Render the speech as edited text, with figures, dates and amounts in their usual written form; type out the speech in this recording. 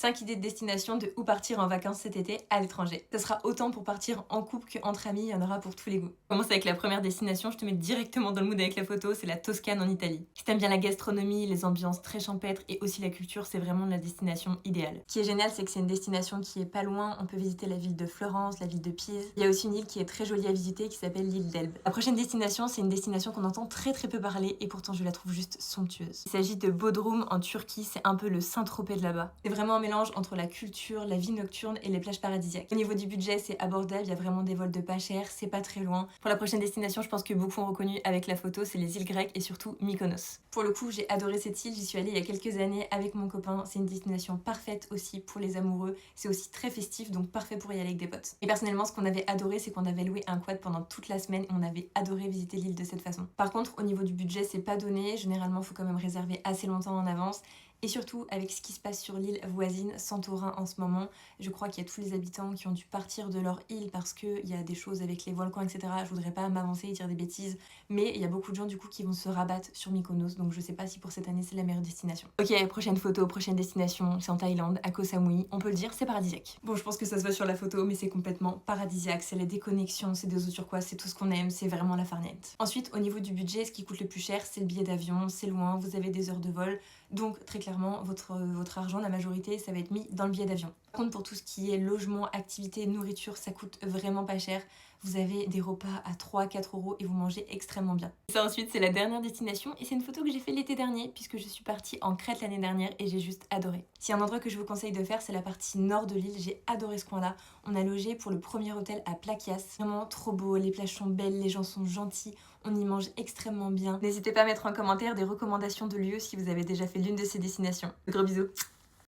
5 idées de destination de où partir en vacances cet été à l'étranger. Ça sera autant pour partir en couple qu'entre amis, il y en aura pour tous les goûts. On commence avec la première destination, je te mets directement dans le mood avec la photo, c'est la Toscane en Italie. Si t'aimes bien la gastronomie, les ambiances très champêtres et aussi la culture, c'est vraiment la destination idéale. Ce qui est génial, c'est que c'est une destination qui est pas loin, on peut visiter la ville de Florence, la ville de Pise. Il y a aussi une île qui est très jolie à visiter qui s'appelle l'île d'Elbe. La prochaine destination, c'est une destination qu'on entend très peu parler et pourtant je la trouve juste somptueuse. Il s'agit de Bodrum en Turquie, c'est un peu le Saint-Tropez de là-bas. C'est vraiment un mélange entre la culture, la vie nocturne et les plages paradisiaques. Au niveau du budget, c'est abordable, il y a vraiment des vols de pas cher, c'est pas très loin. Pour la prochaine destination, je pense que beaucoup ont reconnu avec la photo, c'est les îles grecques et surtout Mykonos. Pour le coup, j'ai adoré cette île, j'y suis allée il y a quelques années avec mon copain, c'est une destination parfaite aussi pour les amoureux, c'est aussi très festif, donc parfait pour y aller avec des potes. Et personnellement, ce qu'on avait adoré, c'est qu'on avait loué un quad pendant toute la semaine et on avait adoré visiter l'île de cette façon. Par contre, au niveau du budget, c'est pas donné, généralement, il faut quand même réserver assez longtemps en avance. Et surtout, avec ce qui se passe sur l'île voisine, Santorin en ce moment, je crois qu'il y a tous les habitants qui ont dû partir de leur île parce qu'il y a des choses avec les volcans, etc. Je voudrais pas m'avancer et dire des bêtises, mais il y a beaucoup de gens du coup qui vont se rabattre sur Mykonos, donc je sais pas si pour cette année c'est la meilleure destination. Ok, prochaine photo, prochaine destination, c'est en Thaïlande, à Koh Samui. On peut le dire, c'est paradisiaque. Bon, je pense que ça se voit sur la photo, mais c'est complètement paradisiaque. C'est la déconnexion, c'est des eaux turquoises, c'est tout ce qu'on aime, c'est vraiment la farniente. Ensuite, au niveau du budget, ce qui coûte le plus cher, c'est le billet d'avion, c'est loin, vous avez des heures de vol, donc très clairement, votre argent, la majorité, ça va être mis dans le billet d'avion. Par contre, pour tout ce qui est logement, activité, nourriture, ça coûte vraiment pas cher. Vous avez des repas à 3-4 euros et vous mangez extrêmement bien. Et ça ensuite, c'est la dernière destination et c'est une photo que j'ai fait l'été dernier puisque je suis partie en Crète l'année dernière et j'ai juste adoré. Si un endroit que je vous conseille de faire, c'est la partie nord de l'île. J'ai adoré ce coin-là. On a logé pour le premier hôtel à Plakias. Vraiment trop beau, les plages sont belles, les gens sont gentils, on y mange extrêmement bien. N'hésitez pas à mettre en commentaire des recommandations de lieux si vous avez déjà fait l'une de ces destinations. De gros bisous.